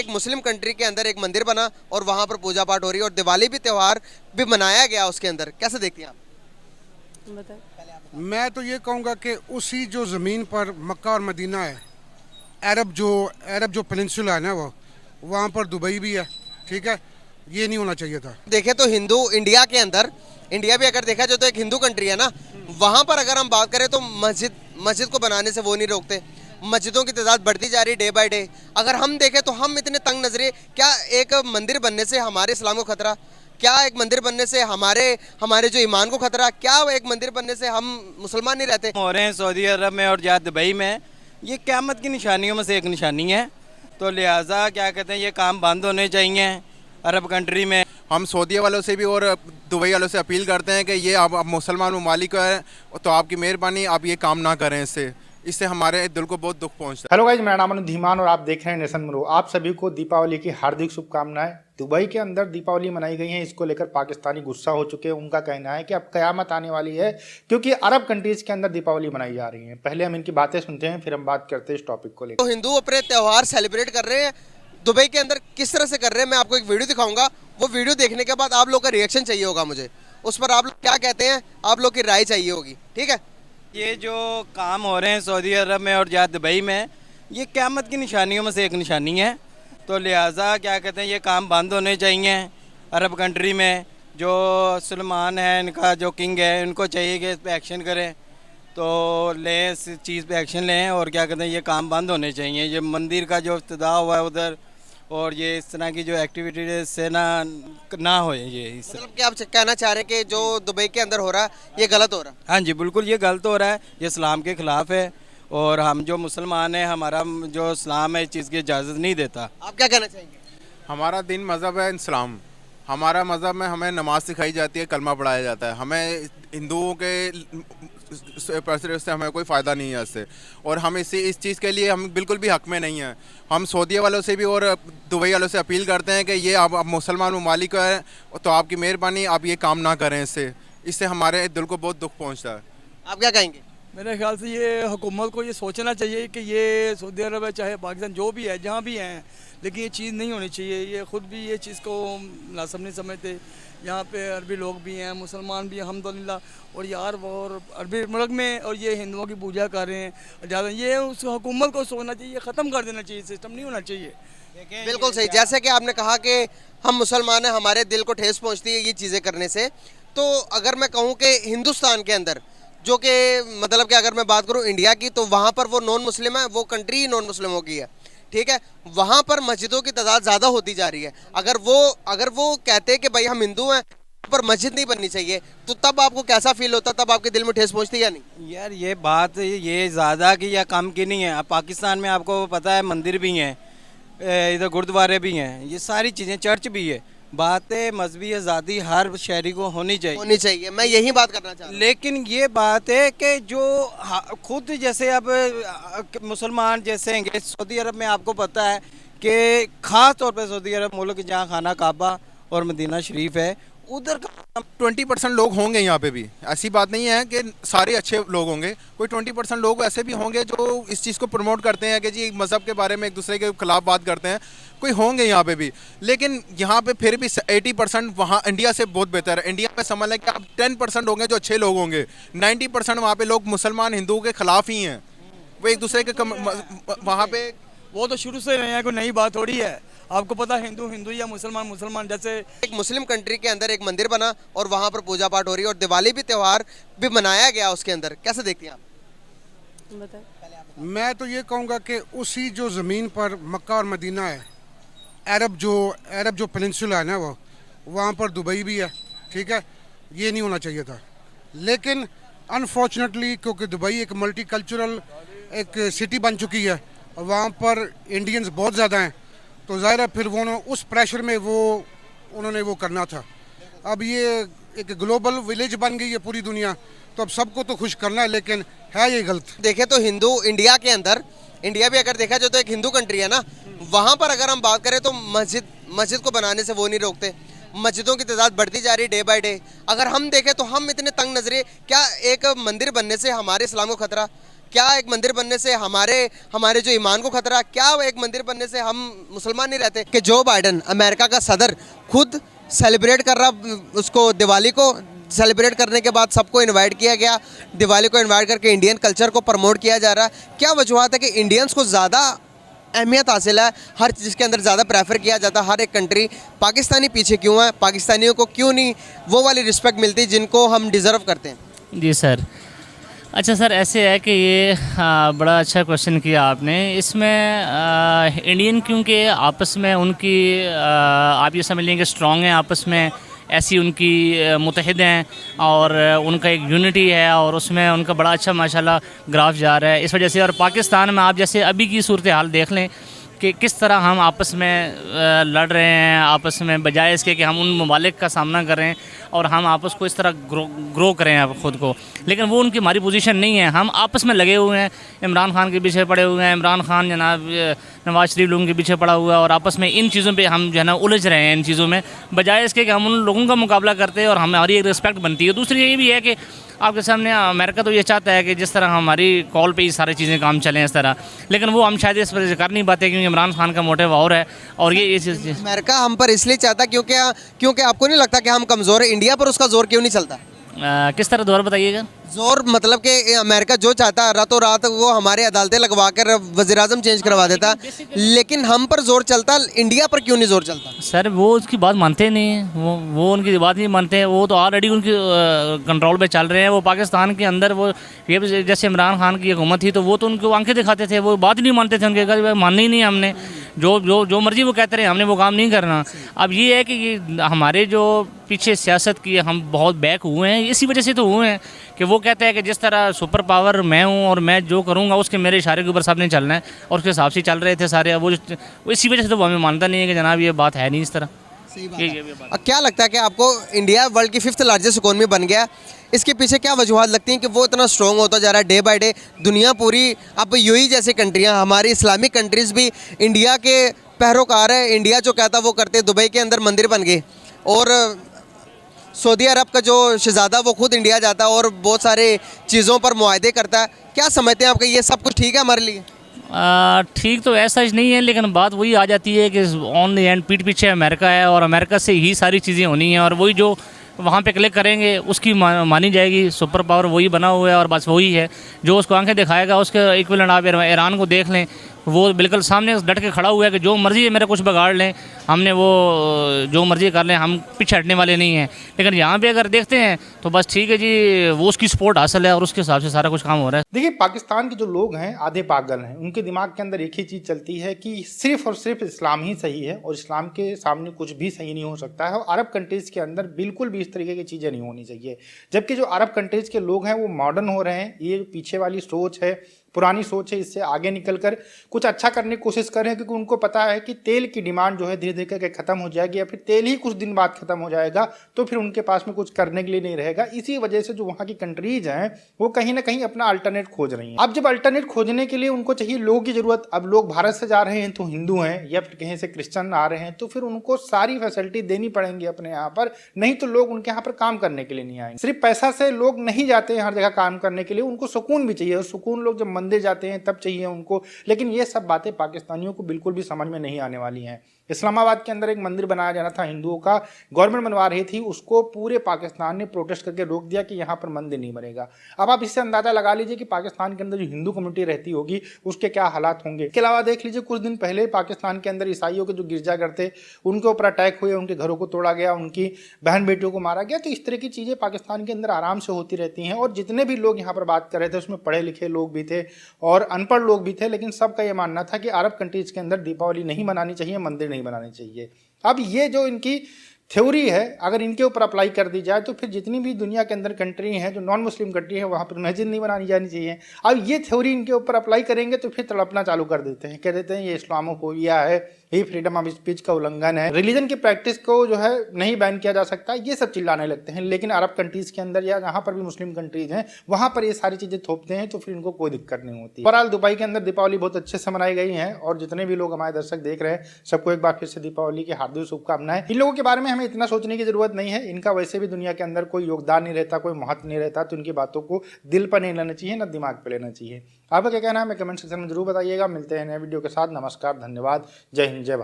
एक Muslim country के अंदर एक मंदिर बना और वहां पर पूजा पाठ हो रही है और दिवाली भी त्योहार भी मनाया गया उसके अंदर, कैसे देखती हैं आप? मैं तो ये कहूँगा कि उसी जो ज़मीन पर मक्का और मदीना है, अरब जो पेनिनसुला है ना, वो वहाँ पर दुबई भी है। ठीक है, ये नहीं होना चाहिए था। देखें तो हिंदू इंडिया के अंदर, इंडिया भी अगर देखा जाए तो एक हिंदू कंट्री है ना, वहां पर अगर हम बात करें तो मस्जिद को बनाने से वो नहीं रोकते। मस्जिदों की तादाद बढ़ती जा रही डे बाय डे। अगर हम देखें तो हम इतने तंग नजरे, क्या एक मंदिर बनने से हमारे इस्लाम को खतरा, क्या एक मंदिर बनने से हमारे जो ईमान को खतरा, क्या एक मंदिर बनने से हम मुसलमान नहीं रहते? हो रहे हैं सऊदी अरब में और जहाँ दुबई में, ये क़यामत की निशानियों में से एक निशानी है। तो लिहाजा क्या कहते हैं, ये काम बंद होने चाहिए अरब कंट्री में। हम सऊदी वालों से भी और दुबई वालों से अपील करते हैं कि ये आप मुसलमान ममालिक है, तो आपकी मेहरबानी आप ये काम ना करें। इससे हमारे दिल को बहुत दुख पहुंचता है। हेलो गाइज, मेरा नाम है धीमान और आप देख रहे हैं नेशन मरो। आप सभी को दीपावली की हार्दिक शुभकामनाएं। दुबई के अंदर दीपावली मनाई गई है, इसको लेकर पाकिस्तानी गुस्सा हो चुके हैं। उनका कहना है कि अब कयामत आने वाली है क्योंकि अरब कंट्रीज के अंदर दीपावली मनाई जा रही है। पहले हम इनकी बातें सुनते हैं, फिर हम बात करते हैं इस टॉपिक को लेकर। तो हिंदू अपने त्योहार सेलिब्रेट कर रहे हैं, दुबई के अंदर किस तरह से कर रहे हैं मैं आपको एक वीडियो दिखाऊंगा। वो वीडियो देखने के बाद आप लोग का रिएक्शन चाहिए होगा मुझे, उस पर आप लोग क्या कहते हैं, आप लोग की राय चाहिए होगी। ठीक है, ये जो काम हो रहे हैं सऊदी अरब में और जहाँ दुबई में, ये क़यामत की निशानियों में से एक निशानी है। तो लिहाजा क्या कहते हैं, ये काम बंद होने चाहिए अरब कंट्री में। जो सलमान है, इनका जो किंग है, इनको चाहिए कि इस पर एक्शन करें, तो लें, इस चीज़ पे एक्शन लें। और क्या कहते हैं, ये काम बंद होने चाहिए। ये मंदिर का जो इफ्तिताह हुआ है उधर, और ये इस तरह की जो एक्टिविटी से ना हो, ये इस मतलब कि आप कहना चाह रहे हैं कि जो दुबई के अंदर हो रहा है ये गलत हो रहा है? हाँ जी, बिल्कुल ये गलत हो रहा है, ये इस्लाम के ख़िलाफ़ है। और हम जो मुसलमान हैं, हमारा जो इस्लाम है, इस चीज़ की इजाज़त नहीं देता। आप क्या कहना चाहेंगे? हमारा दिन मज़हब है इस्लाम। हमारा मज़हब में हमें नमाज सिखाई जाती है, कलमा पढ़ाया जाता है। हमें हिंदुओं के से हमें कोई फ़ायदा नहीं है इससे, और हम इस चीज़ के लिए हम बिल्कुल भी हक़ में नहीं हैं। हम सऊदी वालों से भी और दुबई वालों से अपील करते हैं कि ये आप मुसलमान ममालिक है, तो आपकी मेहरबानी आप ये काम ना करें। इससे हमारे दिल को बहुत दुख पहुंचता है। आप क्या कहेंगे? मेरे ख्याल से ये हुकूमत को ये सोचना चाहिए कि ये सऊदी अरब है चाहे पाकिस्तान, जो भी है, जहाँ भी हैं, लेकिन ये चीज़ नहीं होनी चाहिए। ये ख़ुद भी ये चीज़ को मुनासिब नहीं समझते। यहाँ पे अरबी लोग भी हैं, मुसलमान भी हैं अल्हम्दुलिल्लाह, और यार और अरबी मुल्क में, और ये हिंदुओं की पूजा कर रहे हैं ज़्यादा। ये उस हुकूमत को सोचना चाहिए, ख़त्म कर देना चाहिए, सिस्टम नहीं होना चाहिए। बिल्कुल सही। जैसे कि आपने कहा कि हम मुसलमान हैं, हमारे दिल को ठेस पहुंचती है ये चीज़ें करने से। तो अगर मैं कहूँ कि हिंदुस्तान के अंदर, जो कि मतलब कि अगर मैं बात करूँ इंडिया की, तो वहाँ पर वो नॉन मुस्लिम है, वो कंट्री ही नॉन मुस्लिमों की है। ठीक है, वहाँ पर मस्जिदों की तादाद ज़्यादा होती जा रही है। अगर वो कहते हैं कि भाई हम हिंदू हैं, पर मस्जिद नहीं बननी चाहिए, तो तब आपको कैसा फील होता, तब आपके दिल में ठेस पहुँचती या नहीं? यार ये बात ये ज़्यादा की या कम की नहीं है। अब पाकिस्तान में आपको पता है मंदिर भी हैं, इधर गुरुद्वारे भी हैं, ये सारी चीज़ें, चर्च भी है। बात है मजहबी आज़ादी हर शहरी को होनी चाहिए, मैं यही बात करना चाहता हूँ। लेकिन ये बात है कि जो खुद जैसे अब मुसलमान जैसे हैं, सऊदी अरब में आपको पता है कि ख़ास तौर पे सऊदी अरब मुल्क जहाँ खाना काबा और मदीना शरीफ है, उधर 20% लोग होंगे यहाँ पे भी। ऐसी बात नहीं है कि सारे अच्छे लोग होंगे, कोई 20% लोग ऐसे भी होंगे जो इस चीज़ को प्रमोट करते हैं कि जी मज़हब के बारे में एक दूसरे के खिलाफ बात करते हैं, कोई होंगे यहाँ पे भी। लेकिन यहाँ पे फिर भी 80% वहाँ इंडिया से बहुत बेहतर है। इंडिया में समझ लें कि अब 10% होंगे जो अच्छे लोग होंगे, 90% वहाँ पे लोग मुसलमान हिंदुओं के खिलाफ ही हैं। वो एक दूसरे के वहाँ पे, वो तो शुरू से रहे हैं, कोई नई बात थोड़ी है। आपको पता है, हिंदू हिंदू या मुसलमान मुसलमान। जैसे एक मुस्लिम कंट्री के अंदर एक मंदिर बना और वहां पर पूजा पाठ हो रही है और दिवाली भी त्योहार भी मनाया गया उसके अंदर, कैसे देखती हैं आप? मैं तो ये कहूँगा कि उसी जो ज़मीन पर मक्का और मदीना है, अरब जो पेनिनसुला है ना, वो वहाँ पर दुबई भी है। ठीक है, ये नहीं होना चाहिए था। लेकिन अनफॉर्चुनेटली क्योंकि दुबई एक मल्टीकल्चरल एक सिटी बन चुकी है और वहाँ पर इंडियंस बहुत ज़्यादा हैं, तो ज़ाहिर है फिर वो उस प्रेशर में उन्होंने वो करना था। अब ये एक ग्लोबल विलेज बन गई है पूरी दुनिया, तो अब सबको तो खुश करना है, लेकिन है ये गलत। देखें तो हिंदू इंडिया के अंदर, इंडिया भी अगर देखा जाए तो एक हिंदू कंट्री है ना, वहाँ पर अगर हम बात करें तो मस्जिद को बनाने से वो नहीं रोकते। मस्जिदों की तादाद बढ़ती जा रही डे बाय डे। अगर हम देखें तो हम इतने तंग नजरे, क्या एक मंदिर बनने से हमारे इस्लाम को खतरा, क्या एक मंदिर बनने से हमारे हमारे जो ईमान को खतरा, क्या एक मंदिर बनने से हम मुसलमान नहीं रहते? कि जो बाइडन अमेरिका का सदर खुद सेलिब्रेट कर रहा, उसको दिवाली को सेलिब्रेट करने के बाद सबको इनवाइट किया गया, दिवाली को इनवाइट करके इंडियन कल्चर को प्रमोट किया जा रहा है। क्या वजूहत है कि इंडियंस को ज़्यादा अहमियत हासिल है, हर चीज़ के अंदर ज़्यादा प्रेफर किया जाता है हर एक कंट्री? पाकिस्तानी पीछे क्यों है? पाकिस्तानियों को क्यों नहीं वो वाली रिस्पेक्ट मिलती जिनको हम डिज़र्व करते हैं? जी सर, अच्छा सर, ऐसे है कि ये बड़ा अच्छा क्वेश्चन किया आपने। इसमें इंडियन क्योंकि आपस में उनकी आप ये समझ लें कि स्ट्रॉन्ग हैं आपस में, ऐसी उनकी मुतहद हैं और उनका एक यूनिटी है और उसमें उनका बड़ा अच्छा माशाल्लाह ग्राफ जा रहा है इस वजह से। और पाकिस्तान में आप जैसे अभी की सूरत हाल देख लें कि किस तरह हम आपस में लड़ रहे हैं, आपस में बजाय इसके कि हम उन ममालिक का सामना कर रहे हैं और हम आपस को इस तरह ग्रो करें आप ख़ुद को, लेकिन वो उनकी हमारी पोजीशन नहीं है। हम आपस में लगे हुए हैं, इमरान खान के पीछे पड़े हुए हैं, इमरान खान जनाब नवाज शरीफ लोगों के पीछे पड़ा हुआ है और आपस में इन चीज़ों पे हम जो है ना उलझ रहे हैं इन चीज़ों में, बजाय इसके कि हम उन लोगों का मुकाबला करते हैं और हमारी एक रिस्पेक्ट बनती है। दूसरी ये भी है कि आपके सामने अमेरिका तो ये चाहता है कि जिस तरह हमारी कॉल पे ही सारी चीज़ें काम चलें इस तरह, लेकिन वो हम शायद इस वजह से कर नहीं पाते क्योंकि इमरान खान का मोटिव और है। और ये चीज़ अमेरिका हम पर इसलिए चाहता क्योंकि आपको नहीं लगता कि हम कमज़ोर है? इंडिया पर उसका जोर क्यों नहीं चलता? किस तरह दोबारा बताइएगा? जोर मतलब कि अमेरिका जो चाहता है रातों रात वो हमारे अदालतें लगवा कर वज़ीर-ए-आज़म चेंज करवा देता, लेकिन हम पर जोर चलता, इंडिया पर क्यों नहीं जोर चलता? सर वो उसकी बात मानते नहीं हैं, वो उनकी बात नहीं मानते हैं, वो तो ऑलरेडी उनकी कंट्रोल पे चल रहे हैं। वो पाकिस्तान के अंदर वो ये जैसे इमरान खान की हुकूमत थी तो वो तो उनको आंखें दिखाते थे, वो बात ही नहीं मानते थे, उनके घर माननी ही नहीं हमने, जो मर्जी वो कहते रहे, हमने वो काम नहीं करना। अब ये है कि ये हमारे जो पीछे सियासत की हम बहुत बैक हुए हैं, इसी वजह से तो हुए हैं कि वो कहते हैं कि जिस तरह सुपर पावर मैं हूँ और मैं जो करूँगा उसके मेरे इशारे के ऊपर सबने चलना है, और उसके हिसाब से चल रहे थे सारे। वो इसी वजह से तो वो हमें मानता नहीं है कि जनाब ये बात है नहीं इस तरह। सही बात है। क्या लगता है कि आपको इंडिया वर्ल्ड की 5th लार्जेस्ट इकोनॉमी बन गया, इसके पीछे क्या वजूहत लगती हैं कि वो इतना स्ट्रॉन्ग होता जा रहा है डे बाय डे? दुनिया पूरी अब यूएई जैसी कंट्रियाँ, हमारी इस्लामिक कंट्रीज़ भी इंडिया के पैरोकार है, इंडिया जो कहता वो करते। दुबई के अंदर मंदिर बन गए और सऊदी अरब का जो शहज़ादा वो खुद इंडिया जाता है और बहुत सारे चीज़ों पर मुआहदे करता है। क्या समझते हैं आपका ये सब कुछ ठीक है हमारे लिए? ठीक तो ऐसा ही नहीं है, लेकिन बात वही आ जाती है कि ऑन द एंड पीठ पीछे अमेरिका है और अमेरिका से ही सारी चीज़ें होनी हैं और वही जो वहाँ पे क्लिक करेंगे उसकी मानी जाएगी। सुपर पावर वही बना हुआ है और बस वही है जो उसको आंखें दिखाएगा। उसके इक्विवेलेंट आप ईरान को देख लें, वो बिल्कुल सामने डट के खड़ा हुआ है कि जो मर्ज़ी है मेरा कुछ बिगाड़ लें, हमने वो जो मर्ज़ी कर लें, हम पीछे हटने वाले नहीं हैं। लेकिन यहाँ पे अगर देखते हैं तो बस ठीक है जी, वो उसकी सपोर्ट हासिल है और उसके हिसाब से सारा कुछ काम हो रहा है। देखिए, पाकिस्तान के जो लोग हैं आधे पागल हैं, उनके दिमाग के अंदर एक ही चीज़ चलती है कि सिर्फ और सिर्फ इस्लाम ही सही है और इस्लाम के सामने कुछ भी सही नहीं हो सकता है। और अरब कंट्रीज़ के अंदर बिल्कुल भी इस तरीके की चीज़ें नहीं होनी चाहिए। जबकि जो अरब कंट्रीज़ के लोग हैं वो मॉडर्न हो रहे हैं। ये पीछे वाली सोच है, पुरानी सोच है, इससे आगे निकलकर कुछ अच्छा करने की कोशिश कर रहे हैं, क्योंकि उनको पता है कि तेल की डिमांड जो है धीरे धीरे करके खत्म हो जाएगी या फिर तेल ही कुछ दिन बाद खत्म हो जाएगा, तो फिर उनके पास में कुछ करने के लिए नहीं रहेगा। इसी वजह से जो वहाँ की कंट्रीज हैं वो कहीं ना कहीं अपना अल्टरनेट खोज रही हैं। अब जब अल्टरनेट खोजने के लिए उनको चाहिए लोगों की जरूरत, अब लोग भारत से जा रहे हैं तो हिंदू हैं या फिर कहीं से क्रिश्चियन आ रहे हैं, तो फिर उनको सारी फैसिलिटी देनी पड़ेंगी अपने यहाँ पर, नहीं तो लोग उनके यहाँ पर काम करने के लिए नहीं आएंगे। सिर्फ पैसा से लोग नहीं जाते हैं हर जगह काम करने के लिए, उनको सुकून भी चाहिए और सुकून लोग जब मंदिर जाते हैं तब चाहिए उनको। लेकिन ये सब बातें पाकिस्तानियों को बिल्कुल भी समझ में नहीं आने वाली हैं। इस्लामाबाद के अंदर एक मंदिर बनाया जाना था हिंदुओं का, गवर्नमेंट बनवा रही थी, उसको पूरे पाकिस्तान ने प्रोटेस्ट करके रोक दिया कि यहाँ पर मंदिर नहीं बनेगा। अब आप इससे अंदाजा लगा लीजिए कि पाकिस्तान के अंदर जो हिंदू कम्युनिटी रहती होगी उसके क्या हालात होंगे। इसके अलावा देख लीजिए, कुछ दिन पहले पाकिस्तान के अंदर ईसाइयों के जो गिरजाघर थे उनके ऊपर अटैक हुए, उनके घरों को तोड़ा गया, उनकी बहन बेटियों को मारा गया। तो इस तरह की चीज़ें पाकिस्तान के अंदर आराम से होती रहती हैं। और जितने भी लोग यहाँ पर बात कर रहे थे उसमें पढ़े लिखे लोग भी थे और अनपढ़ लोग भी थे, लेकिन सबका ये मानना था कि अरब कंट्रीज़ के अंदर दीपावली नहीं मनानी चाहिए, मंदिर नहीं बनाने चाहिए। अब ये जो इनकी थ्योरी है अगर इनके ऊपर अप्लाई कर दी जाए तो फिर जितनी भी दुनिया के अंदर कंट्री हैं जो नॉन मुस्लिम कंट्री है वहाँ पर मस्जिद नहीं बनानी जानी चाहिए। अब ये थ्योरी इनके ऊपर अप्लाई करेंगे तो फिर तड़पना चालू कर देते हैं, कह देते हैं ये इस्लामोफोबिया है, ये फ्रीडम ऑफ स्पीच का उल्लंघन है, रिलीजन की प्रैक्टिस को जो है नहीं बैन किया जा सकता, ये सब चिल्लाने लगते हैं। लेकिन अरब कंट्रीज़ के अंदर या जहाँ पर भी मुस्लिम कंट्रीज़ हैं वहाँ पर ये सारी चीज़ें थोपते हैं तो फिर इनको कोई दिक्कत नहीं होती। बहरहाल दुबई के अंदर दीपावली बहुत अच्छे से मनाई गई है और जितने भी लोग हमारे दर्शक देख रहे हैं सबको एक बार फिर से दीपावली की हार्दिक शुभकामनाएं। इन लोगों के बारे में हमें इतना सोचने की जरूरत नहीं है, इनका वैसे भी दुनिया के अंदर कोई योगदान नहीं रहता, कोई महत्व नहीं रहता, तो इनकी बातों को दिल पर नहीं लेना चाहिए, ना दिमाग पर लेना चाहिए। आपका क्या कहना है हमें कमेंट सेक्शन में जरूर बताइएगा। मिलते हैं नए वीडियो के साथ। नमस्कार, धन्यवाद, जय हिंद, जय भारत।